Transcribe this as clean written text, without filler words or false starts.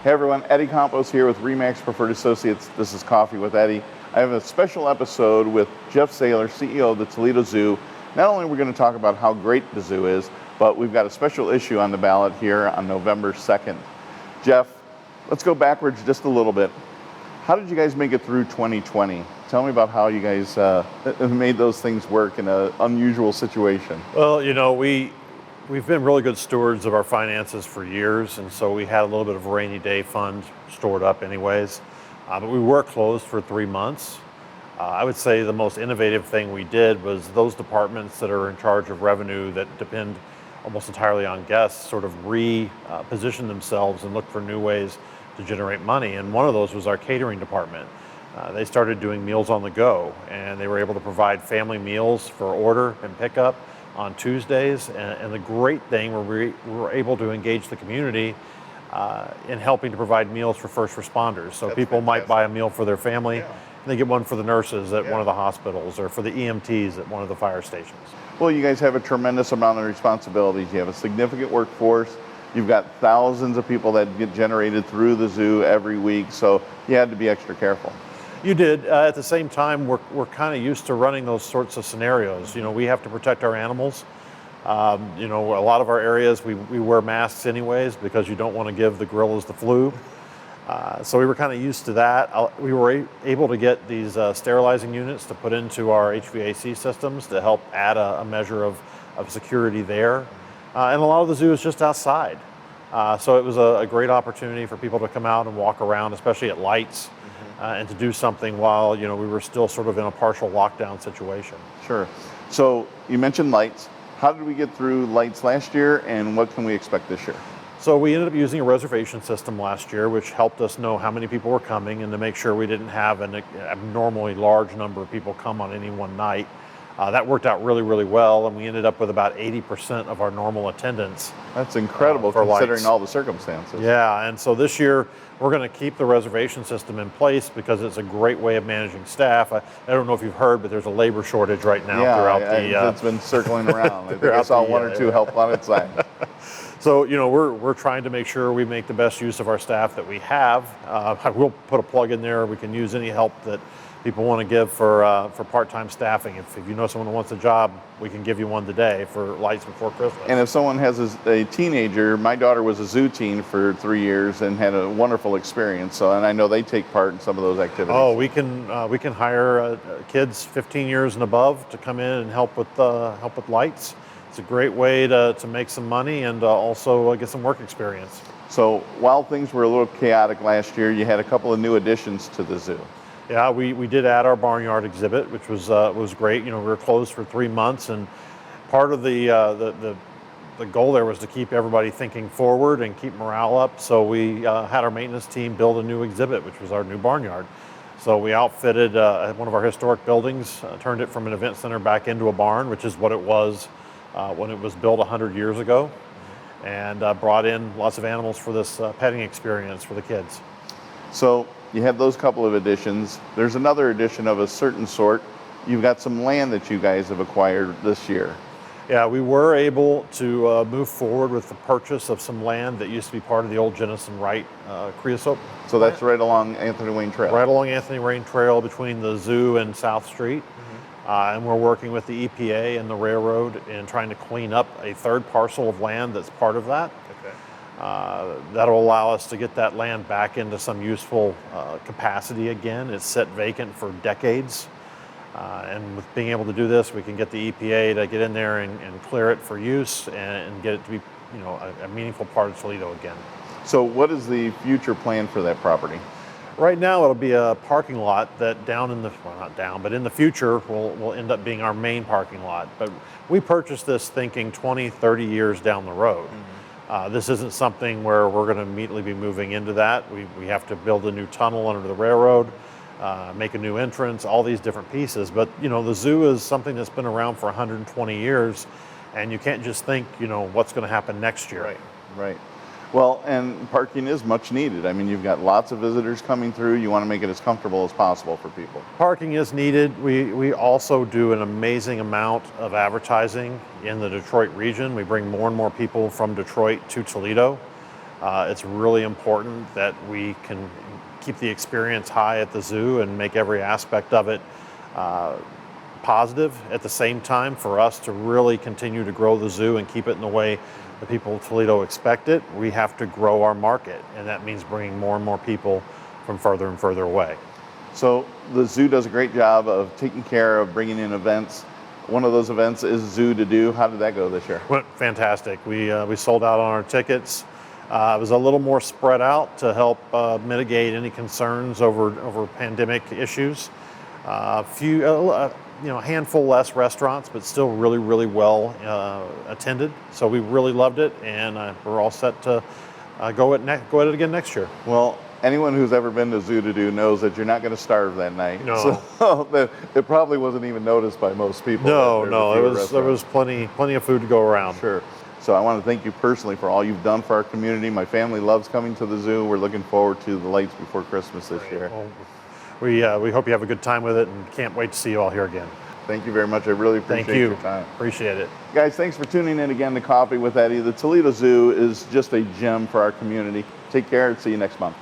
Hey everyone, Eddie Campos here with Remax Preferred Associates. This is Coffee with Eddie. I have a special episode with Jeff Saylor, CEO of the Toledo Zoo. Not only are we going to talk about how great the zoo is, but we've got a special issue on the ballot here on November 2nd. Jeff, let's go backwards just a little bit. How did you guys make it through 2020? Tell me about how you guys made those things work in an unusual situation. Well, we've been really good stewards of our finances for years, and so we had a little bit of a rainy day fund stored up anyways. But we were closed for 3 months. I would say the most innovative thing we did was those departments that are in charge of revenue that depend almost entirely on guests sort of reposition themselves and look for new ways to generate money. And one of those was our catering department. They started doing meals on the go, and they were able to provide family meals for order and pickup on Tuesdays. And the great thing, we were able to engage the community in helping to provide meals for first responders. So That's people fantastic. might buy a meal for their family, Yeah. and they get one for the nurses at Yeah. one of the hospitals or for the EMTs at one of the fire stations. Well, you guys have a tremendous amount of responsibilities. You have a significant workforce. You've got thousands of people that get generated through the zoo every week, so you had to be extra careful. You did. At the same time, we're kind of used to running those sorts of scenarios. We have to protect our animals. A lot of our areas we wear masks anyways because you don't want to give the gorillas the flu. So we were kind of used to that. We were able to get these sterilizing units to put into our HVAC systems to help add a measure of security there. And a lot of the zoo is just outside. So it was a great opportunity for people to come out and walk around, especially at lights. And to do something while we were still sort of in a partial lockdown situation. Sure. So you mentioned lights. How did we get through lights last year, and what can we expect this year? So we ended up using a reservation system last year, which helped us know how many people were coming and to make sure we didn't have an abnormally large number of people come on any one night. That worked out really, really well, and we ended up with about 80% of our normal attendance. That's incredible for considering lights. all the circumstances. Yeah, and so this year we're going to keep the reservation system in place because it's a great way of managing staff. I don't know if you've heard, but there's a labor shortage right now throughout it's been circling around. I think I throughout saw the, one or two help on its side. So, we're trying to make sure we make the best use of our staff that we have. I will put a plug in there. We can use any help that people want to give for part-time staffing. If you know someone who wants a job, we can give you one today for Lights Before Christmas. And if someone has a teenager, my daughter was a zoo teen for 3 years and had a wonderful experience. So, and I know they take part in some of those activities. Oh, we can hire kids 15 years and above to come in and help with lights. It's a great way to make some money and also get some work experience. So while things were a little chaotic last year, you had a couple of new additions to the zoo. Yeah, we did add our barnyard exhibit, which was great. We were closed for 3 months, and part of the goal there was to keep everybody thinking forward and keep morale up. So we had our maintenance team build a new exhibit, which was our new barnyard. So we outfitted one of our historic buildings, turned it from an event center back into a barn, which is what it was when it was built 100 years ago, and brought in lots of animals for this petting experience for the kids. So you had those couple of additions. There's another addition of a certain sort. You've got some land that you guys have acquired this year. Yeah, we were able to move forward with the purchase of some land that used to be part of the old Jennison Wright creosote. So that's right along Anthony Wayne Trail. Right along Anthony Wayne Trail between the zoo and South Street. And we're working with the EPA and the railroad in trying to clean up a third parcel of land that's part of that. Okay. That'll allow us to get that land back into some useful capacity again. It's set vacant for decades. And with being able to do this, we can get the EPA to get in there and clear it for use and get it to be a meaningful part of Toledo again. So what is the future plan for that property? Right now, it'll be a parking lot that in the future will end up being our main parking lot. But we purchased this thinking 20, 30 years down the road. This isn't something where we're going to immediately be moving into that. We have to build a new tunnel under the railroad, make a new entrance, all these different pieces. But, the zoo is something that's been around for 120 years, and you can't just think, what's going to happen next year. Right. Well, and parking is much needed. I mean, you've got lots of visitors coming through. You want to make it as comfortable as possible for people. Parking is needed. We also do an amazing amount of advertising in the Detroit region. We bring more and more people from Detroit to Toledo. It's really important that we can keep the experience high at the zoo and make every aspect of it positive. At the same time, for us to really continue to grow the zoo and keep it in the way the people of Toledo expect it, we have to grow our market, and that means bringing more and more people from further and further away. So the zoo does a great job of taking care of bringing in events. One of those events is Zoo to Do. How did that go this year? Went fantastic. We sold out on our tickets. It was a little more spread out to help mitigate any concerns over pandemic issues. A handful less restaurants, but still really, really well attended. So we really loved it, and we're all set to go at it again next year. Well, anyone who's ever been to Zoo to Do knows that you're not going to starve that night. No. So it probably wasn't even noticed by most people. There was plenty of food to go around. Sure. So I want to thank you personally for all you've done for our community. My family loves coming to the zoo. We're looking forward to the lights before Christmas this year. Well, we hope you have a good time with it, and can't wait to see you all here again. Thank you very much. I really appreciate your time. Appreciate it. Guys, thanks for tuning in again to Coffee with Eddie. The Toledo Zoo is just a gem for our community. Take care and see you next month.